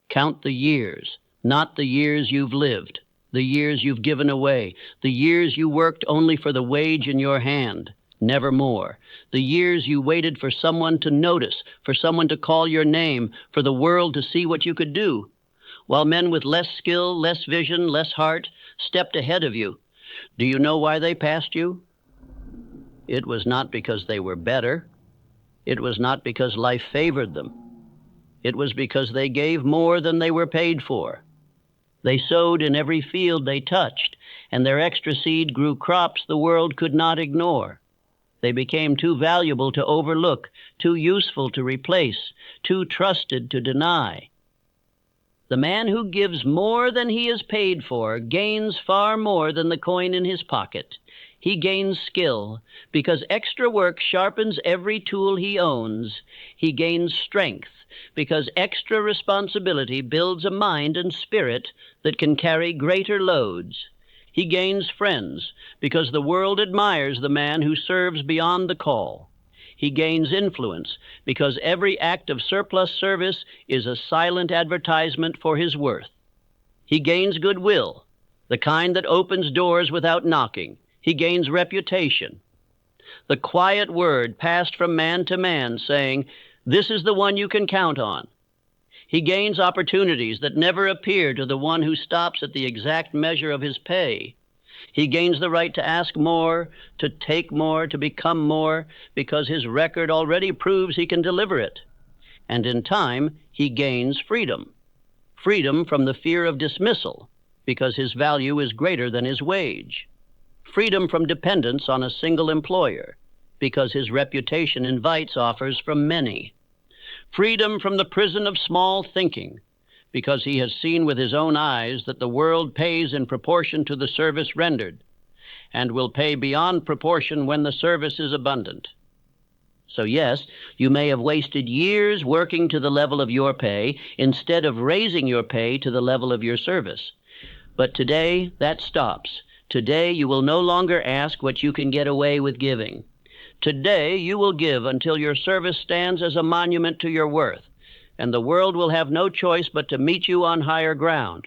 Count the years, not the years you've lived, the years you've given away, the years you worked only for the wage in your hand, never more, the years you waited for someone to notice, for someone to call your name, for the world to see what you could do, while men with less skill, less vision, less heart stepped ahead of you. Do you know why they passed you? It was not because they were better. It was not because life favored them. It was because they gave more than they were paid for. They sowed in every field they touched, and their extra seed grew crops the world could not ignore. They became too valuable to overlook, too useful to replace, too trusted to deny. The man who gives more than he is paid for gains far more than the coin in his pocket. He gains skill, because extra work sharpens every tool he owns. He gains strength, because extra responsibility builds a mind and spirit that can carry greater loads. He gains friends, because the world admires the man who serves beyond the call. He gains influence, because every act of surplus service is a silent advertisement for his worth. He gains goodwill, the kind that opens doors without knocking. He gains reputation, the quiet word passed from man to man saying, "This is the one you can count on." He gains opportunities that never appear to the one who stops at the exact measure of his pay. He gains the right to ask more, to take more, to become more, because his record already proves he can deliver it. And in time, he gains freedom. Freedom from the fear of dismissal, because his value is greater than his wage. Freedom from dependence on a single employer, because his reputation invites offers from many. Freedom from the prison of small thinking, because he has seen with his own eyes that the world pays in proportion to the service rendered, and will pay beyond proportion when the service is abundant. So yes, you may have wasted years working to the level of your pay instead of raising your pay to the level of your service. But today, that stops. Today, you will no longer ask what you can get away with giving. Today, you will give until your service stands as a monument to your worth, and the world will have no choice but to meet you on higher ground.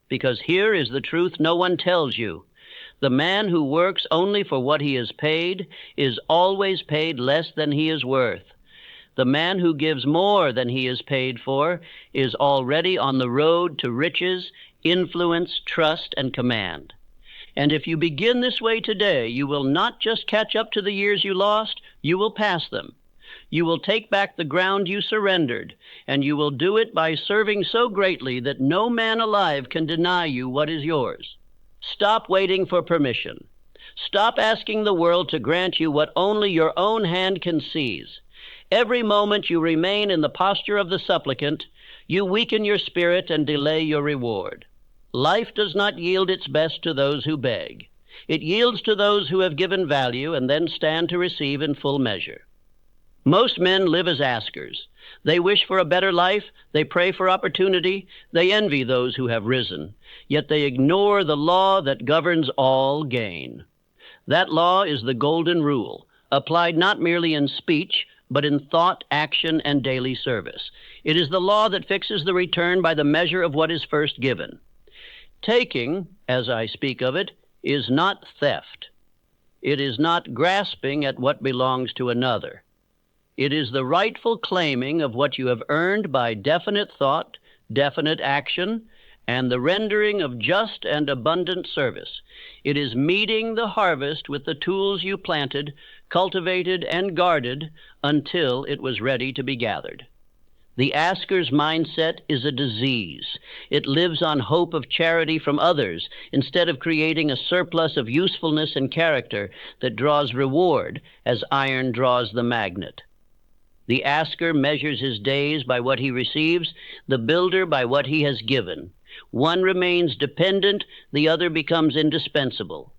Because here is the truth no one tells you. The man who works only for what he is paid is always paid less than he is worth. The man who gives more than he is paid for is already on the road to riches, influence, trust, and command. And if you begin this way today, you will not just catch up to the years you lost, you will pass them. You will take back the ground you surrendered, and you will do it by serving so greatly that no man alive can deny you what is yours. Stop waiting for permission. Stop asking the world to grant you what only your own hand can seize. Every moment you remain in the posture of the supplicant, you weaken your spirit and delay your reward. Life does not yield its best to those who beg. It yields to those who have given value and then stand to receive in full measure. Most men live as askers. They wish for a better life, they pray for opportunity, they envy those who have risen, yet they ignore the law that governs all gain. That law is the golden rule, applied not merely in speech, but in thought, action, and daily service. It is the law that fixes the return by the measure of what is first given. Taking, as I speak of it, is not theft. It is not grasping at what belongs to another. It is the rightful claiming of what you have earned by definite thought, definite action, and the rendering of just and abundant service. It is meeting the harvest with the tools you planted, cultivated, and guarded until it was ready to be gathered. The asker's mindset is a disease. It lives on hope of charity from others instead of creating a surplus of usefulness and character that draws reward as iron draws the magnet. The asker measures his days by what he receives, the builder by what he has given. One remains dependent, the other becomes indispensable.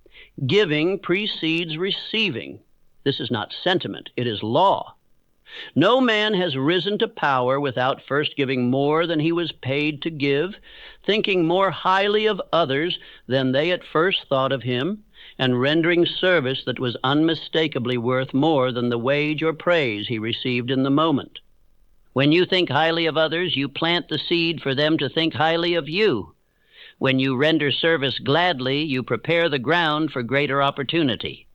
Giving precedes receiving. This is not sentiment, it is law. No man has risen to power without first giving more than he was paid to give, thinking more highly of others than they at first thought of him, and rendering service that was unmistakably worth more than the wage or praise he received in the moment. When you think highly of others, you plant the seed for them to think highly of you. When you render service gladly, you prepare the ground for greater opportunity.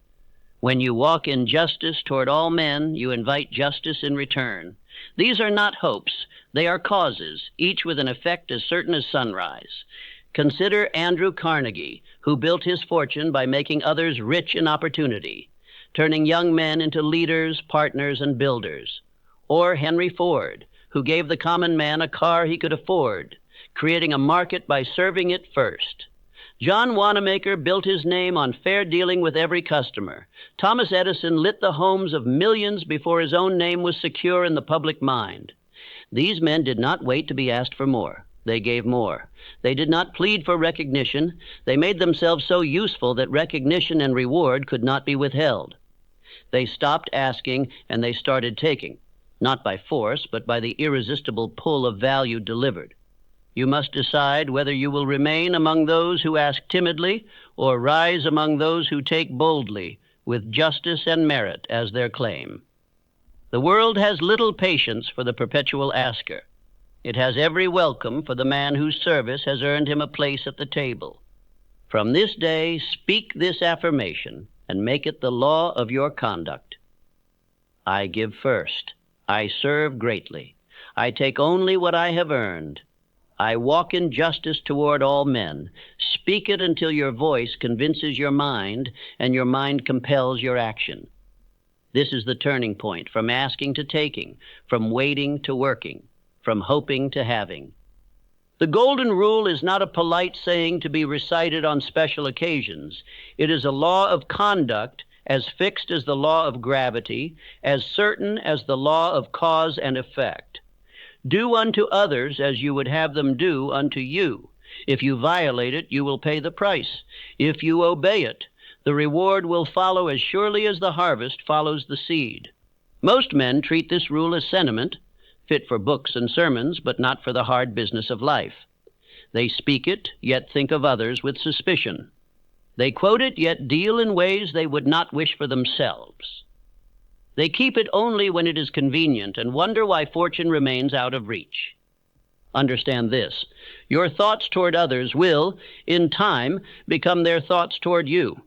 When you walk in justice toward all men, you invite justice in return. These are not hopes. They are causes, each with an effect as certain as sunrise. Consider Andrew Carnegie, who built his fortune by making others rich in opportunity, turning young men into leaders, partners, and builders. Or Henry Ford, who gave the common man a car he could afford, creating a market by serving it first. John Wanamaker built his name on fair dealing with every customer. Thomas Edison lit the homes of millions before his own name was secure in the public mind. These men did not wait to be asked for more. They gave more. They did not plead for recognition. They made themselves so useful that recognition and reward could not be withheld. They stopped asking and they started taking, not by force, but by the irresistible pull of value delivered. You must decide whether you will remain among those who ask timidly or rise among those who take boldly, with justice and merit as their claim. The world has little patience for the perpetual asker. It has every welcome for the man whose service has earned him a place at the table. From this day, speak this affirmation and make it the law of your conduct. I give first. I serve greatly. I take only what I have earned. I walk in justice toward all men. Speak it until your voice convinces your mind and your mind compels your action. This is the turning point from asking to taking, from waiting to working, from hoping to having. The golden rule is not a polite saying to be recited on special occasions. It is a law of conduct as fixed as the law of gravity, as certain as the law of cause and effect. Do unto others as you would have them do unto you. If you violate it, you will pay the price. If you obey it, the reward will follow as surely as the harvest follows the seed. Most men treat this rule as sentiment, fit for books and sermons, but not for the hard business of life. They speak it, yet think of others with suspicion. They quote it, yet deal in ways they would not wish for themselves. They keep it only when it is convenient and wonder why fortune remains out of reach. Understand this: your thoughts toward others will, in time, become their thoughts toward you.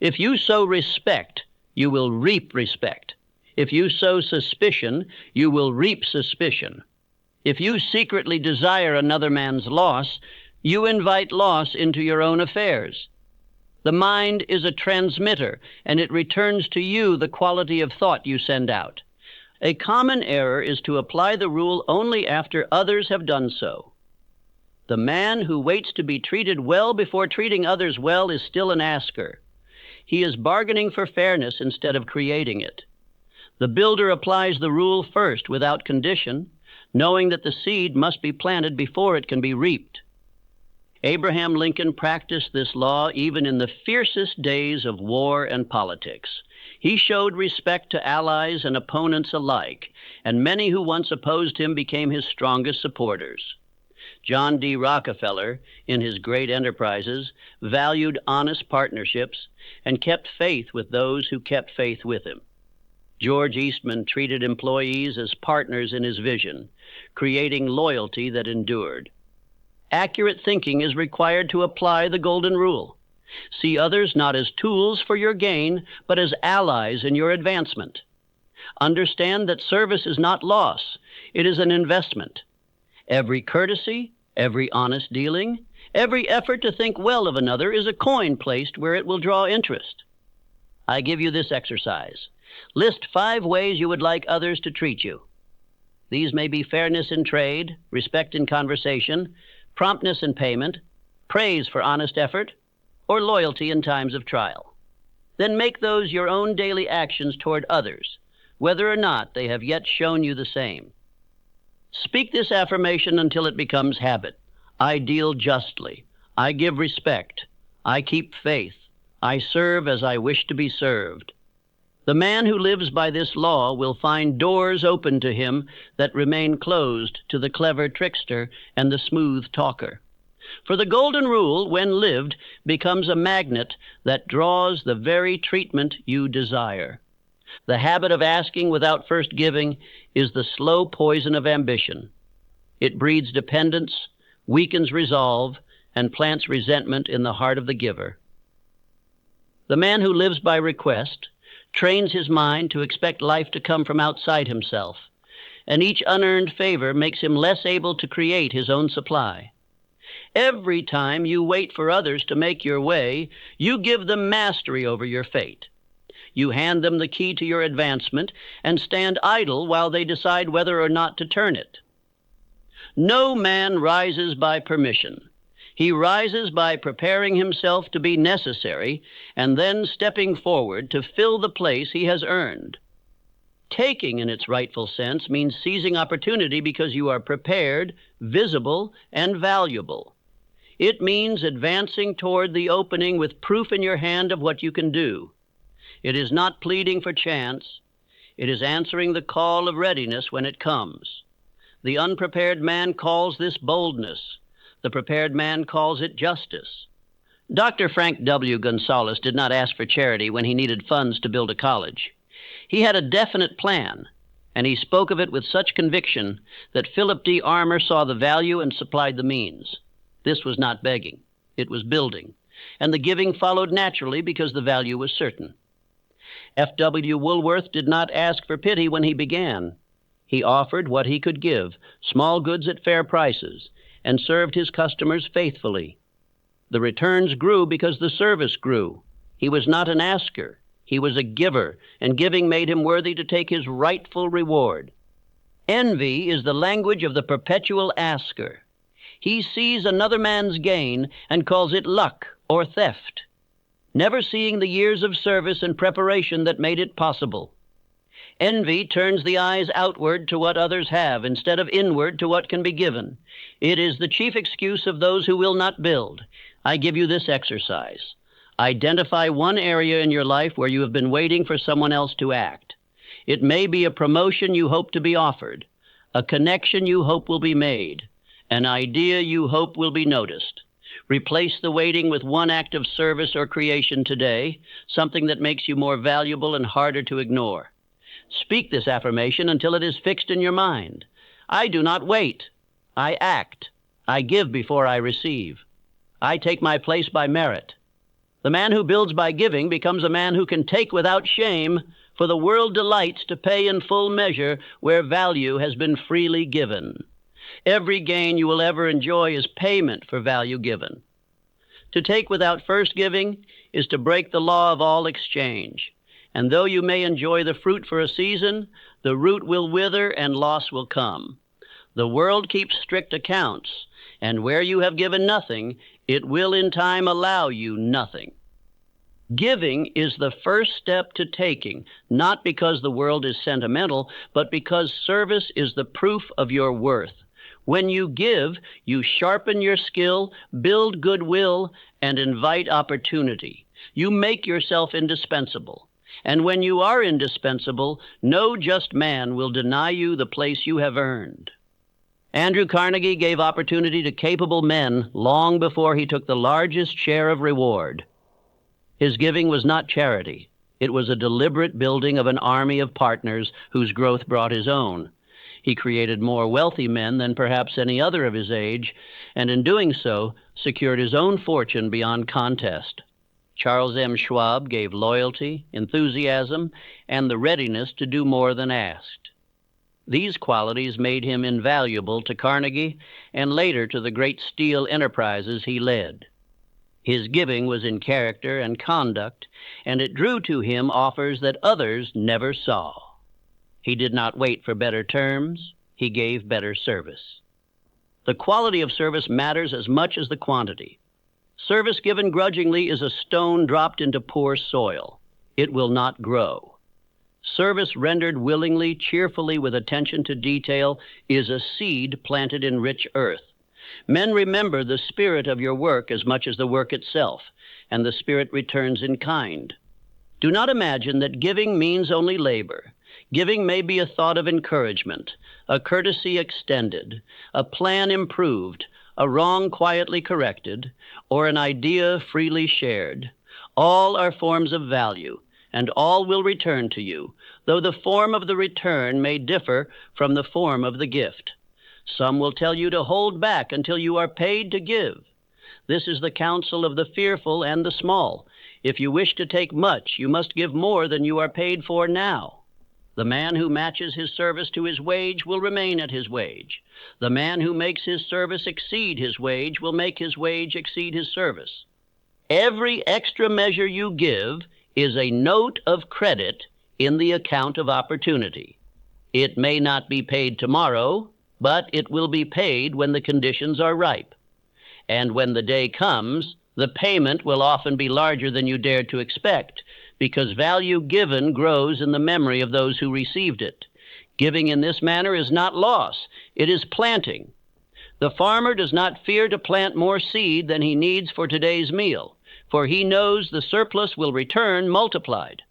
If you sow respect, you will reap respect. If you sow suspicion, you will reap suspicion. If you secretly desire another man's loss, you invite loss into your own affairs. The mind is a transmitter, and it returns to you the quality of thought you send out. A common error is to apply the rule only after others have done so. The man who waits to be treated well before treating others well is still an asker. He is bargaining for fairness instead of creating it. The builder applies the rule first without condition, knowing that the seed must be planted before it can be reaped. Abraham Lincoln practiced this law even in the fiercest days of war and politics. He showed respect to allies and opponents alike, and many who once opposed him became his strongest supporters. John D. Rockefeller, in his great enterprises, valued honest partnerships and kept faith with those who kept faith with him. George Eastman treated employees as partners in his vision, creating loyalty that endured. Accurate thinking is required to apply the golden rule. See others not as tools for your gain, but as allies in your advancement. Understand that service is not loss, it is an investment. Every courtesy, every honest dealing, every effort to think well of another is a coin placed where it will draw interest. I give you this exercise. List 5 ways you would like others to treat you. These may be fairness in trade, respect in conversation, promptness in payment, praise for honest effort, or loyalty in times of trial. Then make those your own daily actions toward others, whether or not they have yet shown you the same. Speak this affirmation until it becomes habit. I deal justly. I give respect. I keep faith. I serve as I wish to be served. The man who lives by this law will find doors open to him that remain closed to the clever trickster and the smooth talker. For the golden rule, when lived, becomes a magnet that draws the very treatment you desire. The habit of asking without first giving is the slow poison of ambition. It breeds dependence, weakens resolve, and plants resentment in the heart of the giver. The man who lives by request trains his mind to expect life to come from outside himself, and each unearned favor makes him less able to create his own supply. Every time you wait for others to make your way, you give them mastery over your fate. You hand them the key to your advancement and stand idle while they decide whether or not to turn it. No man rises by permission. He rises by preparing himself to be necessary and then stepping forward to fill the place he has earned. Taking in its rightful sense means seizing opportunity because you are prepared, visible, and valuable. It means advancing toward the opening with proof in your hand of what you can do. It is not pleading for chance. It is answering the call of readiness when it comes. The unprepared man calls this boldness. The prepared man calls it justice. Dr. Frank W. Gonzalez did not ask for charity when he needed funds to build a college. He had a definite plan, and he spoke of it with such conviction that Philip D. Armour saw the value and supplied the means. This was not begging. It was building, and the giving followed naturally because the value was certain. F.W. Woolworth did not ask for pity when he began. He offered what he could give, small goods at fair prices, and served his customers faithfully. The returns grew because the service grew. He was not an asker. He was a giver, and giving made him worthy to take his rightful reward. Envy is the language of the perpetual asker. He sees another man's gain and calls it luck or theft, never seeing the years of service and preparation that made it possible. Envy turns the eyes outward to what others have instead of inward to what can be given. It is the chief excuse of those who will not build. I give you this exercise. Identify one area in your life where you have been waiting for someone else to act. It may be a promotion you hope to be offered, a connection you hope will be made, an idea you hope will be noticed. Replace the waiting with one act of service or creation today, something that makes you more valuable and harder to ignore. Speak this affirmation until it is fixed in your mind. I do not wait. I act. I give before I receive. I take my place by merit. The man who builds by giving becomes a man who can take without shame, for the world delights to pay in full measure where value has been freely given. Every gain you will ever enjoy is payment for value given. To take without first giving is to break the law of all exchange. And though you may enjoy the fruit for a season, the root will wither and loss will come. The world keeps strict accounts, and where you have given nothing, it will in time allow you nothing. Giving is the first step to taking, not because the world is sentimental, but because service is the proof of your worth. When you give, you sharpen your skill, build goodwill, and invite opportunity. You make yourself indispensable. And when you are indispensable, no just man will deny you the place you have earned. Andrew Carnegie gave opportunity to capable men long before he took the largest share of reward. His giving was not charity. It was a deliberate building of an army of partners whose growth brought his own. He created more wealthy men than perhaps any other of his age, and in doing so, secured his own fortune beyond contest. Charles M. Schwab gave loyalty, enthusiasm, and the readiness to do more than asked. These qualities made him invaluable to Carnegie and later to the great steel enterprises he led. His giving was in character and conduct, and it drew to him offers that others never saw. He did not wait for better terms. He gave better service. The quality of service matters as much as the quantity. Service given grudgingly is a stone dropped into poor soil. It will not grow. Service rendered willingly, cheerfully, with attention to detail, is a seed planted in rich earth. Men remember the spirit of your work as much as the work itself, and the spirit returns in kind. Do not imagine that giving means only labor. Giving may be a thought of encouragement, a courtesy extended, a plan improved, a wrong quietly corrected, or an idea freely shared. All are forms of value, and all will return to you, though the form of the return may differ from the form of the gift. Some will tell you to hold back until you are paid to give. This is the counsel of the fearful and the small. If you wish to take much, you must give more than you are paid for now. The man who matches his service to his wage will remain at his wage. The man who makes his service exceed his wage will make his wage exceed his service. Every extra measure you give is a note of credit in the account of opportunity. It may not be paid tomorrow, but it will be paid when the conditions are ripe. And when the day comes, the payment will often be larger than you dared to expect, because value given grows in the memory of those who received it. Giving in this manner is not loss, it is planting. The farmer does not fear to plant more seed than he needs for today's meal, for he knows the surplus will return multiplied.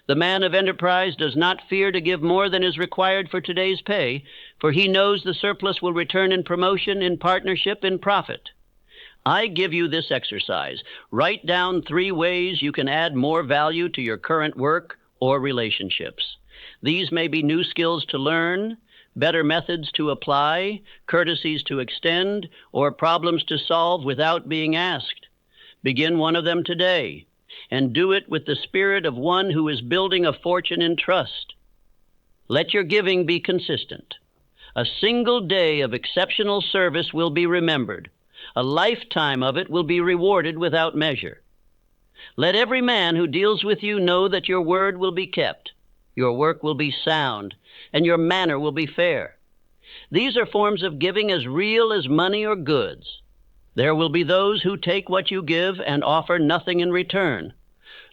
The man of enterprise does not fear to give more than is required for today's pay, for he knows the surplus will return in promotion, in partnership, in profit. I give you this exercise. Write down 3 ways you can add more value to your current work or relationships. These may be new skills to learn, better methods to apply, courtesies to extend, or problems to solve without being asked. Begin one of them today, and do it with the spirit of one who is building a fortune in trust. Let your giving be consistent. A single day of exceptional service will be remembered. A lifetime of it will be rewarded without measure. Let every man who deals with you know that your word will be kept, your work will be sound, and your manner will be fair. These are forms of giving as real as money or goods. There will be those who take what you give and offer nothing in return.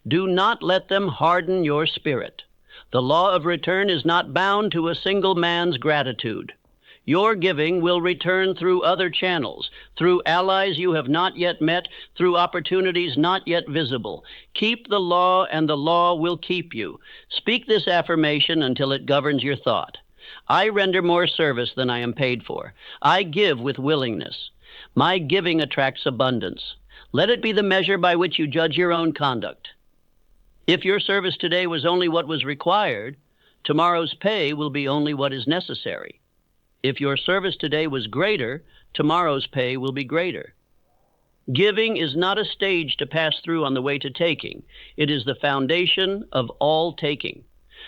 Do not let them harden your spirit. The law of return is not bound to a single man's gratitude. Your giving will return through other channels, through allies you have not yet met, through opportunities not yet visible. Keep the law, and the law will keep you. Speak this affirmation until it governs your thought. I render more service than I am paid for. I give with willingness. My giving attracts abundance. Let it be the measure by which you judge your own conduct. If your service today was only what was required, tomorrow's pay will be only what is necessary. If your service today was greater, tomorrow's pay will be greater. Giving is not a stage to pass through on the way to taking. It is the foundation of all taking.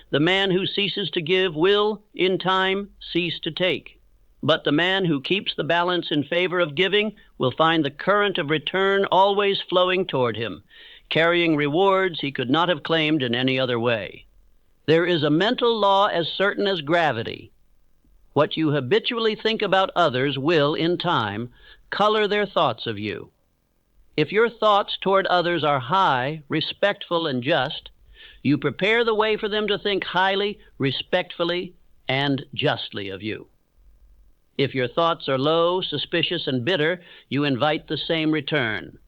The man who ceases to give will, in time, cease to take. But the man who keeps the balance in favor of giving will find the current of return always flowing toward him, carrying rewards he could not have claimed in any other way. There is a mental law as certain as gravity. What you habitually think about others will, in time, color their thoughts of you. If your thoughts toward others are high, respectful, and just, you prepare the way for them to think highly, respectfully, and justly of you. If your thoughts are low, suspicious, and bitter, you invite the same return.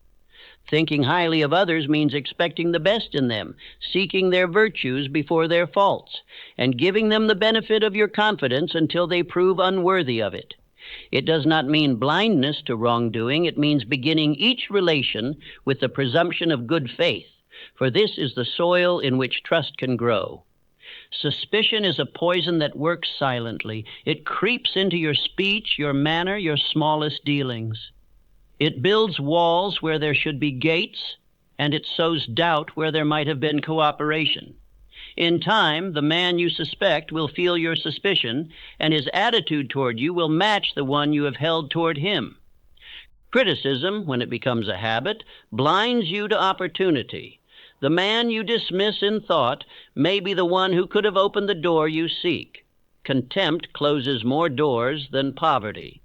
Thinking highly of others means expecting the best in them, seeking their virtues before their faults, and giving them the benefit of your confidence until they prove unworthy of it. It does not mean blindness to wrongdoing. It means beginning each relation with the presumption of good faith, for this is the soil in which trust can grow. Suspicion is a poison that works silently. It creeps into your speech, your manner, your smallest dealings. It builds walls where there should be gates, and it sows doubt where there might have been cooperation. In time, the man you suspect will feel your suspicion, and his attitude toward you will match the one you have held toward him. Criticism, when it becomes a habit, blinds you to opportunity. The man you dismiss in thought may be the one who could have opened the door you seek. Contempt closes more doors than poverty.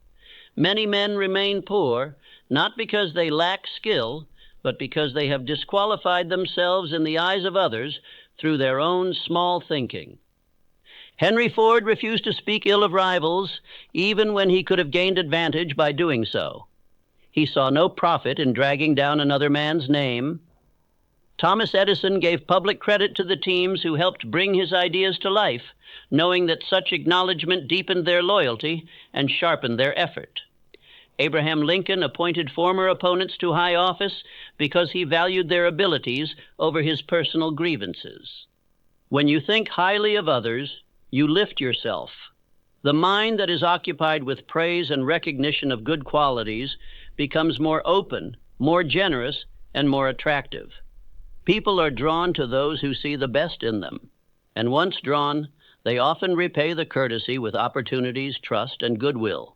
Many men remain poor, not because they lack skill, but because they have disqualified themselves in the eyes of others through their own small thinking. Henry Ford refused to speak ill of rivals, even when he could have gained advantage by doing so. He saw no profit in dragging down another man's name. Thomas Edison gave public credit to the teams who helped bring his ideas to life, knowing that such acknowledgment deepened their loyalty and sharpened their effort. Abraham Lincoln appointed former opponents to high office because he valued their abilities over his personal grievances. When you think highly of others, you lift yourself. The mind that is occupied with praise and recognition of good qualities becomes more open, more generous, and more attractive. People are drawn to those who see the best in them, and once drawn, they often repay the courtesy with opportunities, trust, and goodwill.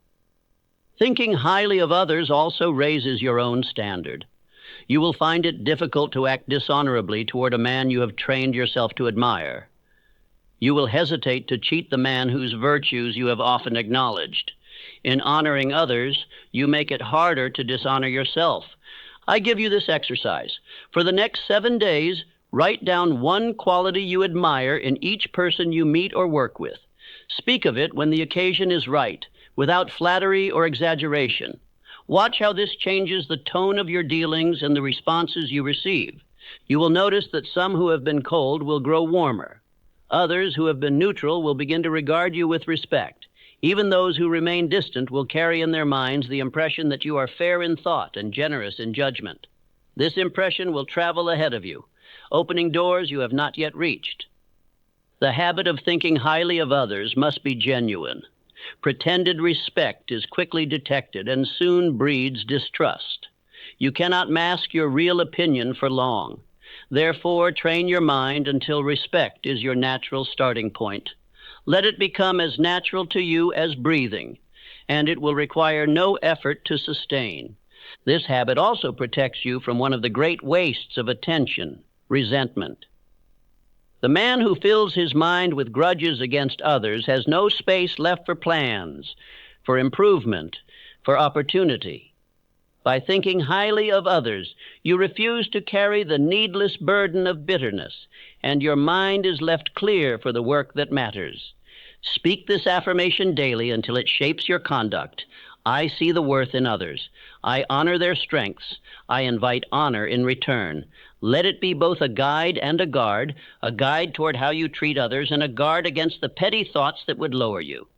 Thinking highly of others also raises your own standard. You will find it difficult to act dishonorably toward a man you have trained yourself to admire. You will hesitate to cheat the man whose virtues you have often acknowledged. In honoring others, you make it harder to dishonor yourself. I give you this exercise. For the next 7 days, write down one quality you admire in each person you meet or work with. Speak of it when the occasion is right, without flattery or exaggeration. Watch how this changes the tone of your dealings and the responses you receive. You will notice that some who have been cold will grow warmer. Others who have been neutral will begin to regard you with respect. Even those who remain distant will carry in their minds the impression that you are fair in thought and generous in judgment. This impression will travel ahead of you, opening doors you have not yet reached. The habit of thinking highly of others must be genuine. Pretended respect is quickly detected and soon breeds distrust. You cannot mask your real opinion for long. Therefore, train your mind until respect is your natural starting point. Let it become as natural to you as breathing, and it will require no effort to sustain. This habit also protects you from one of the great wastes of attention, resentment. The man who fills his mind with grudges against others has no space left for plans, for improvement, for opportunity. By thinking highly of others, you refuse to carry the needless burden of bitterness, and your mind is left clear for the work that matters. Speak this affirmation daily until it shapes your conduct. I see the worth in others. I honor their strengths. I invite honor in return. Let it be both a guide and a guard toward how you treat others, and a guard against the petty thoughts that would lower you.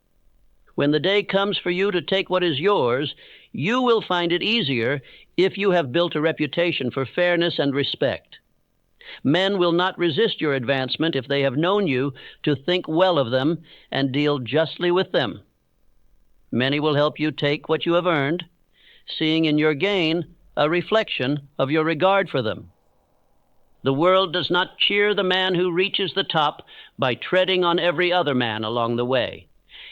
When the day comes for you to take what is yours, you will find it easier if you have built a reputation for fairness and respect. Men will not resist your advancement if they have known you to think well of them and deal justly with them. Many will help you take what you have earned, seeing in your gain a reflection of your regard for them. The world does not cheer the man who reaches the top by treading on every other man along the way.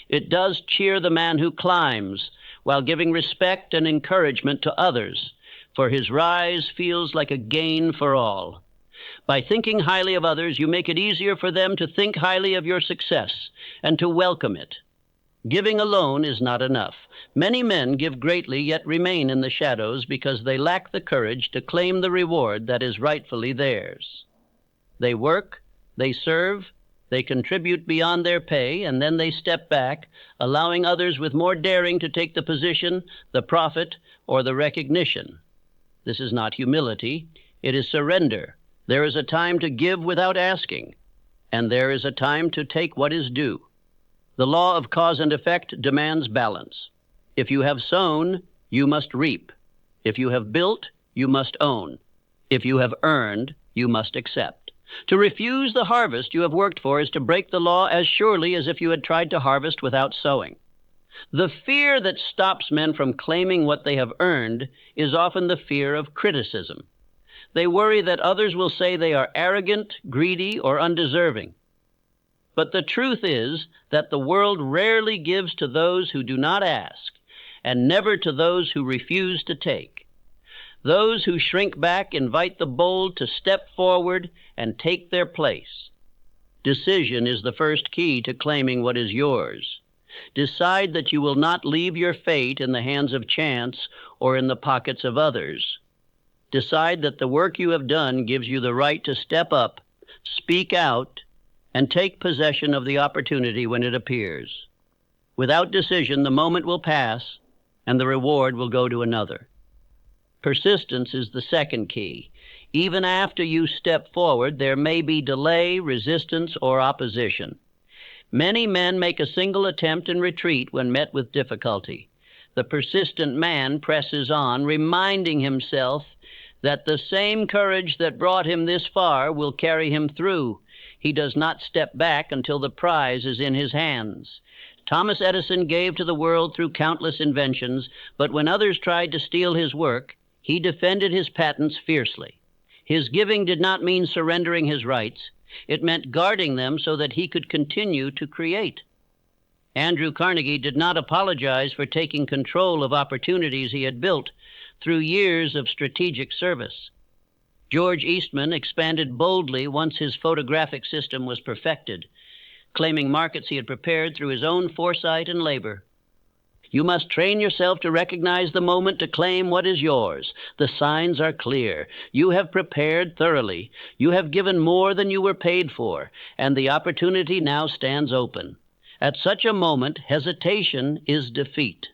It does cheer the man who climbs while giving respect and encouragement to others, for his rise feels like a gain for all. By thinking highly of others, you make it easier for them to think highly of your success and to welcome it. Giving alone is not enough. Many men give greatly yet remain in the shadows because they lack the courage to claim the reward that is rightfully theirs. They work, they serve, they contribute beyond their pay, and then they step back, allowing others with more daring to take the position, the profit, or the recognition. This is not humility, it is surrender. There is a time to give without asking, and there is a time to take what is due. The law of cause and effect demands balance. If you have sown, you must reap. If you have built, you must own. If you have earned, you must accept. To refuse the harvest you have worked for is to break the law as surely as if you had tried to harvest without sowing. The fear that stops men from claiming what they have earned is often the fear of criticism. They worry that others will say they are arrogant, greedy, or undeserving. But the truth is that the world rarely gives to those who do not ask, and never to those who refuse to take. Those who shrink back invite the bold to step forward and take their place. Decision is the first key to claiming what is yours. Decide that you will not leave your fate in the hands of chance or in the pockets of others. Decide that the work you have done gives you the right to step up, speak out, and take possession of the opportunity when it appears. Without decision, the moment will pass, and the reward will go to another. Persistence is the second key. Even after you step forward, there may be delay, resistance, or opposition. Many men make a single attempt and retreat when met with difficulty. The persistent man presses on, reminding himself that the same courage that brought him this far will carry him through. He does not step back until the prize is in his hands. Thomas Edison gave to the world through countless inventions, but when others tried to steal his work, he defended his patents fiercely. His giving did not mean surrendering his rights. It meant guarding them so that he could continue to create. Andrew Carnegie did not apologize for taking control of opportunities he had built through years of strategic service. George Eastman expanded boldly once his photographic system was perfected, claiming markets he had prepared through his own foresight and labor. You must train yourself to recognize the moment to claim what is yours. The signs are clear. You have prepared thoroughly. You have given more than you were paid for, and the opportunity now stands open. At such a moment, hesitation is defeat.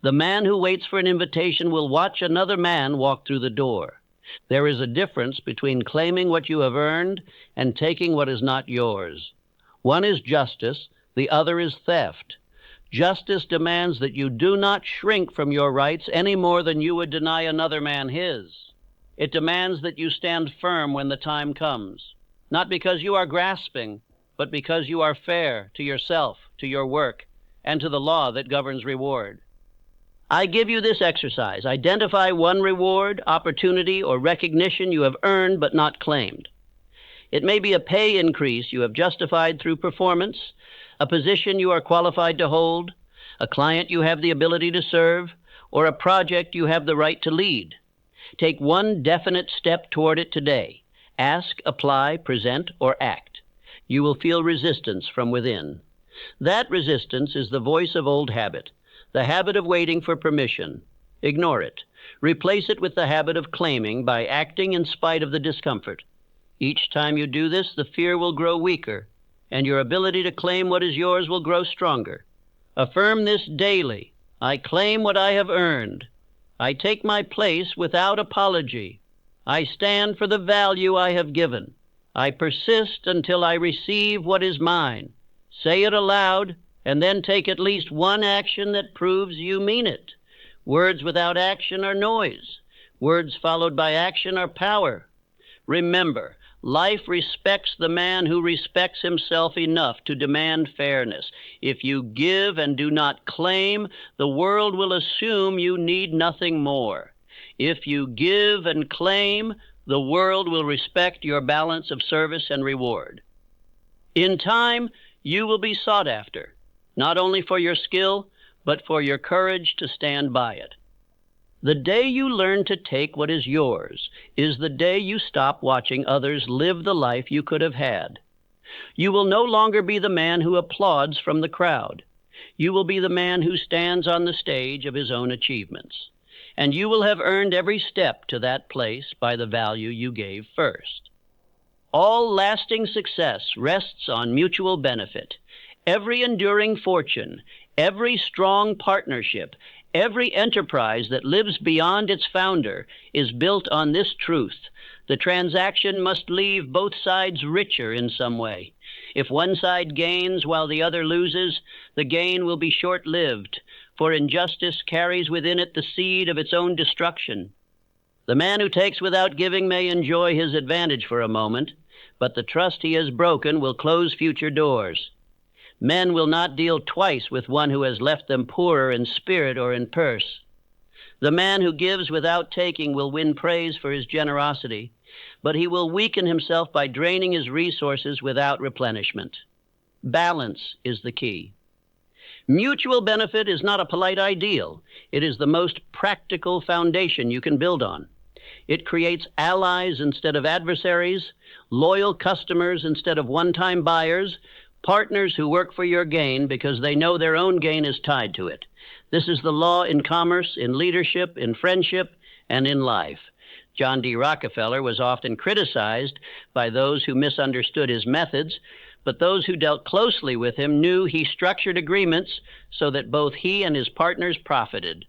The man who waits for an invitation will watch another man walk through the door. There is a difference between claiming what you have earned and taking what is not yours. One is justice, the other is theft. Justice demands that you do not shrink from your rights any more than you would deny another man his. It demands that you stand firm when the time comes, not because you are grasping, but because you are fair to yourself, to your work, and to the law that governs reward. I give you this exercise. Identify one reward, opportunity, or recognition you have earned but not claimed. It may be a pay increase you have justified through performance, a position you are qualified to hold, a client you have the ability to serve, or a project you have the right to lead. Take one definite step toward it today. Ask, apply, present, or act. You will feel resistance from within. That resistance is the voice of old habit, the habit of waiting for permission. Ignore it. Replace it with the habit of claiming by acting in spite of the discomfort. Each time you do this, the fear will grow weaker, and your ability to claim what is yours will grow stronger. Affirm this daily. I claim what I have earned. I take my place without apology. I stand for the value I have given. I persist until I receive what is mine. Say it aloud, and then take at least one action that proves you mean it. Words without action are noise. Words followed by action are power. Remember, life respects the man who respects himself enough to demand fairness. If you give and do not claim, the world will assume you need nothing more. If you give and claim, the world will respect your balance of service and reward. In time, you will be sought after, not only for your skill, but for your courage to stand by it. The day you learn to take what is yours is the day you stop watching others live the life you could have had. You will no longer be the man who applauds from the crowd. You will be the man who stands on the stage of his own achievements. And you will have earned every step to that place by the value you gave first. All lasting success rests on mutual benefit. Every enduring fortune, every strong partnership, every enterprise that lives beyond its founder is built on this truth. The transaction must leave both sides richer in some way. If one side gains while the other loses, the gain will be short-lived, for injustice carries within it the seed of its own destruction. The man who takes without giving may enjoy his advantage for a moment, but the trust he has broken will close future doors. Men will not deal twice with one who has left them poorer in spirit or in purse. The man who gives without taking will win praise for his generosity, but he will weaken himself by draining his resources without replenishment. Balance is the key. Mutual benefit is not a polite ideal. It is the most practical foundation you can build on. It creates allies instead of adversaries, loyal customers instead of one-time buyers, partners who work for your gain because they know their own gain is tied to it. This is the law in commerce, in leadership, in friendship, and in life. John D. Rockefeller was often criticized by those who misunderstood his methods, but those who dealt closely with him knew he structured agreements so that both he and his partners profited.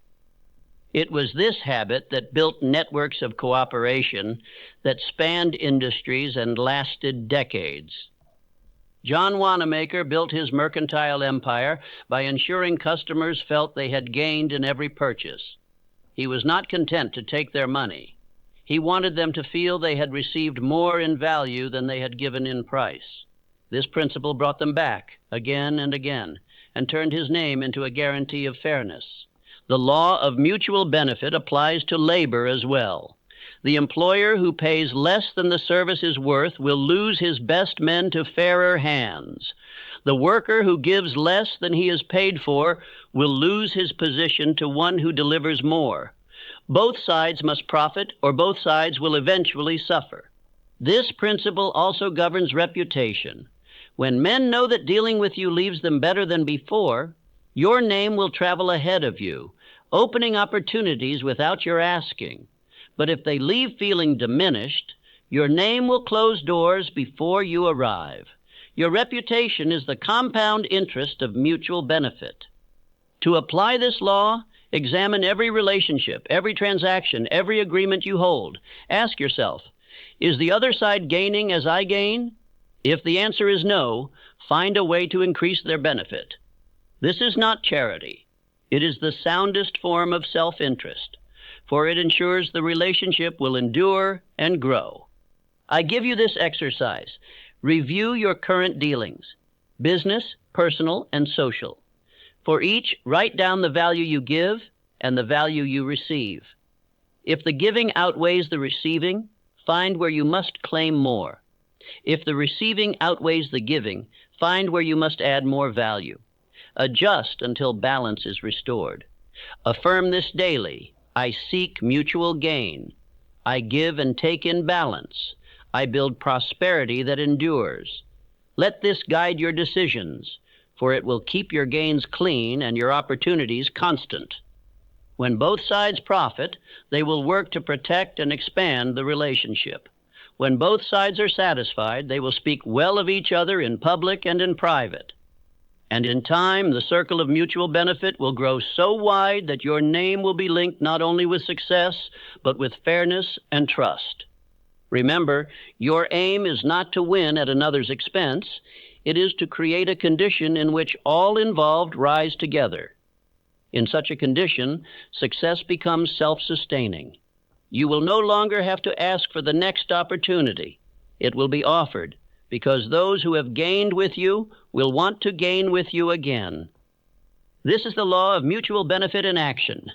It was this habit that built networks of cooperation that spanned industries and lasted decades. John Wanamaker built his mercantile empire by ensuring customers felt they had gained in every purchase. He was not content to take their money. He wanted them to feel they had received more in value than they had given in price. This principle brought them back again and again and turned his name into a guarantee of fairness. The law of mutual benefit applies to labor as well. The employer who pays less than the service is worth will lose his best men to fairer hands. The worker who gives less than he is paid for will lose his position to one who delivers more. Both sides must profit, or both sides will eventually suffer. This principle also governs reputation. When men know that dealing with you leaves them better than before, your name will travel ahead of you, opening opportunities without your asking. But if they leave feeling diminished, your name will close doors before you arrive. Your reputation is the compound interest of mutual benefit. To apply this law, examine every relationship, every transaction, every agreement you hold. Ask yourself, is the other side gaining as I gain? If the answer is no, find a way to increase their benefit. This is not charity. It is the soundest form of self-interest, for it ensures the relationship will endure and grow. I give you this exercise. Review your current dealings, business, personal, and social. For each, write down the value you give and the value you receive. If the giving outweighs the receiving, find where you must claim more. If the receiving outweighs the giving, find where you must add more value. Adjust until balance is restored. Affirm this daily. I seek mutual gain. I give and take in balance. I build prosperity that endures. Let this guide your decisions, for it will keep your gains clean and your opportunities constant. When both sides profit, they will work to protect and expand the relationship. When both sides are satisfied, they will speak well of each other in public and in private. And in time, the circle of mutual benefit will grow so wide that your name will be linked not only with success, but with fairness and trust. Remember, your aim is not to win at another's expense. It is to create a condition in which all involved rise together. In such a condition, success becomes self-sustaining. You will no longer have to ask for the next opportunity. It will be offered, because those who have gained with you will want to gain with you again. This is the law of mutual benefit in action.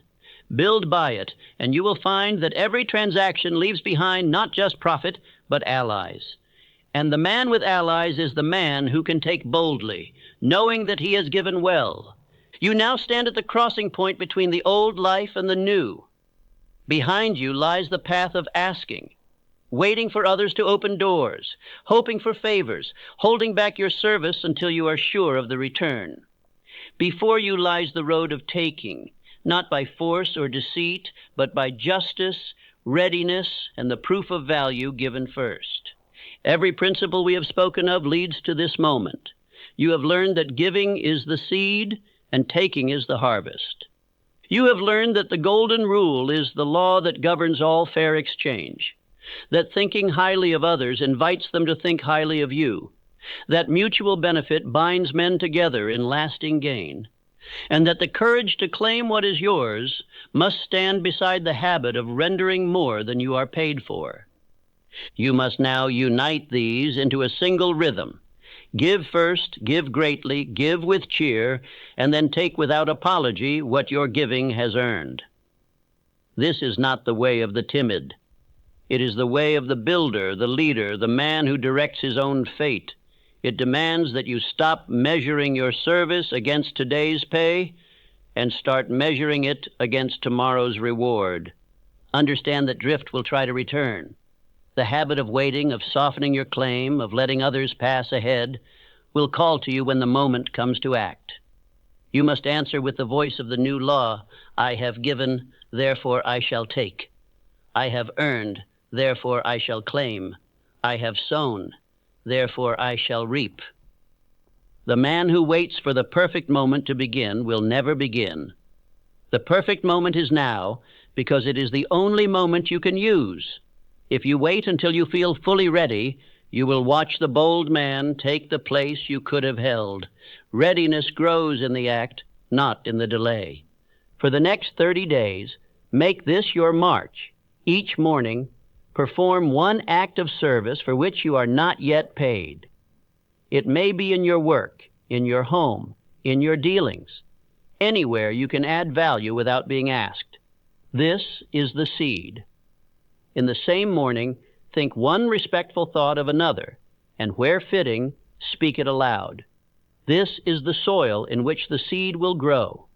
Build by it, and you will find that every transaction leaves behind not just profit, but allies. And the man with allies is the man who can take boldly, knowing that he has given well. You now stand at the crossing point between the old life and the new. Behind you lies the path of asking, waiting for others to open doors, hoping for favors, holding back your service until you are sure of the return. Before you lies the road of taking, not by force or deceit, but by justice, readiness, and the proof of value given first. Every principle we have spoken of leads to this moment. You have learned that giving is the seed and taking is the harvest. You have learned that the golden rule is the law that governs all fair exchange, that thinking highly of others invites them to think highly of you, that mutual benefit binds men together in lasting gain, and that the courage to claim what is yours must stand beside the habit of rendering more than you are paid for. You must now unite these into a single rhythm. Give first, give greatly, give with cheer, and then take without apology what your giving has earned. This is not the way of the timid. It is the way of the builder, the leader, the man who directs his own fate. It demands that you stop measuring your service against today's pay and start measuring it against tomorrow's reward. Understand that drift will try to return. The habit of waiting, of softening your claim, of letting others pass ahead, will call to you when the moment comes to act. You must answer with the voice of the new law, I have given, therefore I shall take. I have earned, therefore I shall claim. I have sown, therefore I shall reap. The man who waits for the perfect moment to begin will never begin. The perfect moment is now, because it is the only moment you can use. If you wait until you feel fully ready, you will watch the bold man take the place you could have held. Readiness grows in the act, not in the delay. For the next 30 days, make this your march. Each morning, perform one act of service for which you are not yet paid. It may be in your work, in your home, in your dealings. Anywhere you can add value without being asked. This is the seed. In the same morning, think one respectful thought of another, and where fitting, speak it aloud. This is the soil in which the seed will grow.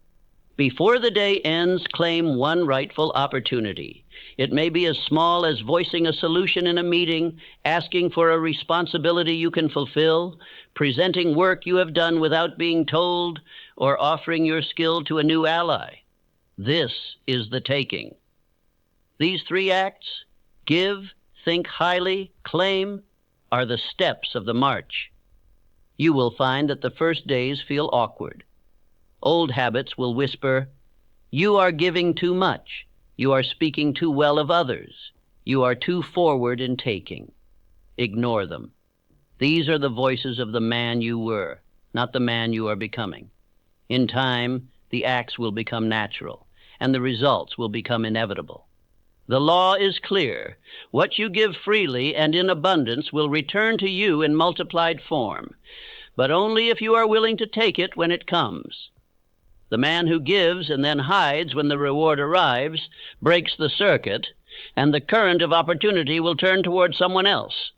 Before the day ends, claim one rightful opportunity. It may be as small as voicing a solution in a meeting, asking for a responsibility you can fulfill, presenting work you have done without being told, or offering your skill to a new ally. This is the taking. These 3 acts, give, think highly, claim, are the steps of the march. You will find that the first days feel awkward. Old habits will whisper, "You are giving too much. You are speaking too well of others. You are too forward in taking." Ignore them. These are the voices of the man you were, not the man you are becoming. In time, the acts will become natural, and the results will become inevitable. The law is clear. What you give freely and in abundance will return to you in multiplied form, but only if you are willing to take it when it comes. The man who gives and then hides when the reward arrives breaks the circuit, and the current of opportunity will turn toward someone else.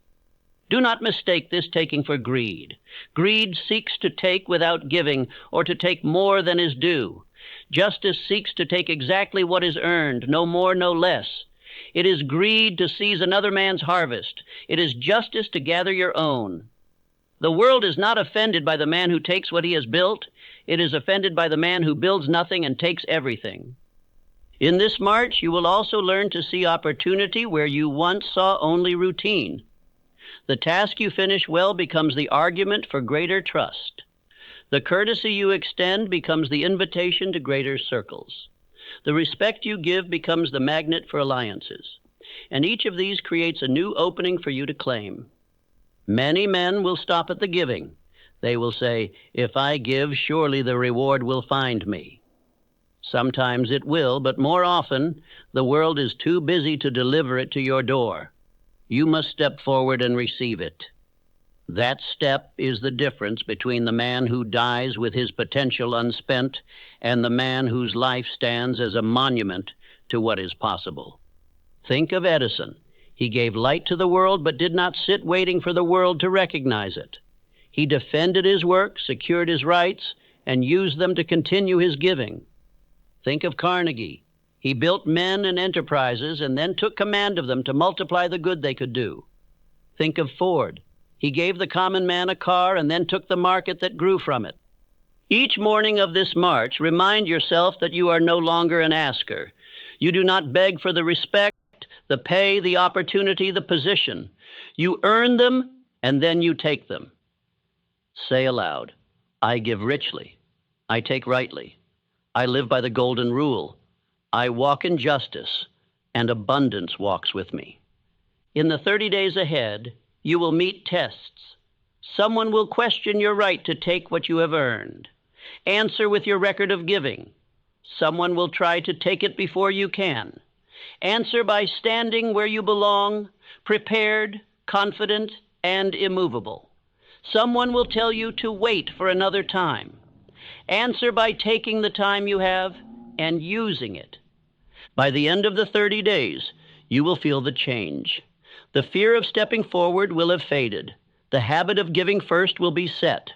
Do not mistake this taking for greed. Greed seeks to take without giving, or to take more than is due. Justice seeks to take exactly what is earned, no more, no less. It is greed to seize another man's harvest. It is justice to gather your own. The world is not offended by the man who takes what he has built. It is offended by the man who builds nothing and takes everything. In this march, you will also learn to see opportunity where you once saw only routine. The task you finish well becomes the argument for greater trust. The courtesy you extend becomes the invitation to greater circles. The respect you give becomes the magnet for alliances. And each of these creates a new opening for you to claim. Many men will stop at the giving. They will say, "If I give, surely the reward will find me." Sometimes it will, but more often, the world is too busy to deliver it to your door. You must step forward and receive it. That step is the difference between the man who dies with his potential unspent and the man whose life stands as a monument to what is possible. Think of Edison. He gave light to the world, but did not sit waiting for the world to recognize it. He defended his work, secured his rights, and used them to continue his giving. Think of Carnegie. He built men and enterprises and then took command of them to multiply the good they could do. Think of Ford. He gave the common man a car and then took the market that grew from it. Each morning of this march, remind yourself that you are no longer an asker. You do not beg for the respect, the pay, the opportunity, the position. You earn them, and then you take them. Say aloud, "I give richly. I take rightly. I live by the golden rule. I walk in justice, and abundance walks with me." In the 30 days ahead, you will meet tests. Someone will question your right to take what you have earned. Answer with your record of giving. Someone will try to take it before you can. Answer by standing where you belong, prepared, confident, and immovable. Someone will tell you to wait for another time. Answer by taking the time you have and using it. By the end of the 30 days, you will feel the change. The fear of stepping forward will have faded. The habit of giving first will be set.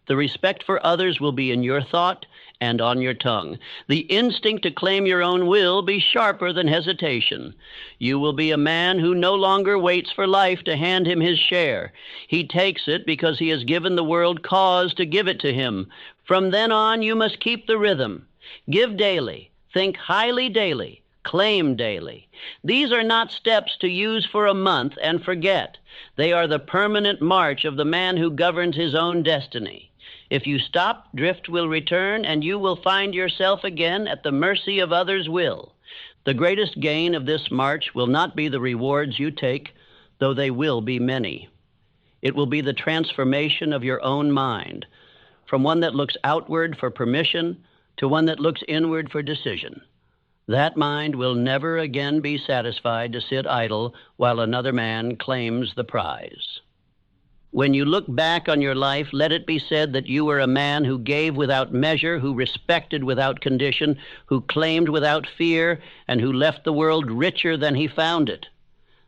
The respect for others will be in your thought and on your tongue. The instinct to claim your own will be sharper than hesitation. You will be a man who no longer waits for life to hand him his share. He takes it because he has given the world cause to give it to him. From then on, you must keep the rhythm. Give daily. Think highly daily. Claim daily. These are not steps to use for a month and forget. They are the permanent march of the man who governs his own destiny. If you stop, drift will return, and you will find yourself again at the mercy of others' will. The greatest gain of this march will not be the rewards you take, though they will be many. It will be the transformation of your own mind, from one that looks outward for permission to one that looks inward for decision. That mind will never again be satisfied to sit idle while another man claims the prize. When you look back on your life, let it be said that you were a man who gave without measure, who respected without condition, who claimed without fear, and who left the world richer than he found it.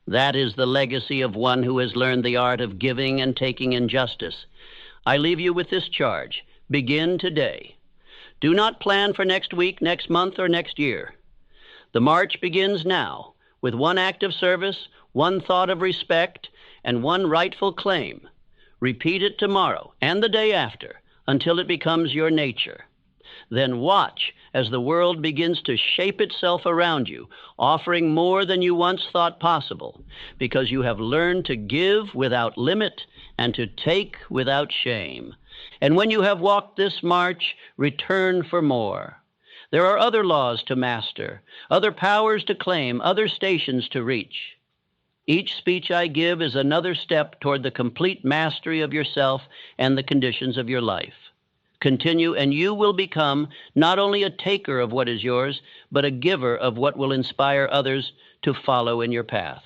That is the legacy of one who has learned the art of giving and taking in justice. I leave you with this charge. Begin today. Do not plan for next week, next month, or next year. The march begins now, with one act of service, one thought of respect, and one rightful claim. Repeat it tomorrow and the day after until it becomes your nature. Then watch as the world begins to shape itself around you, offering more than you once thought possible, because you have learned to give without limit and to take without shame. And when you have walked this march, return for more. There are other laws to master, other powers to claim, other stations to reach. Each speech I give is another step toward the complete mastery of yourself and the conditions of your life. Continue, and you will become not only a taker of what is yours, but a giver of what will inspire others to follow in your path.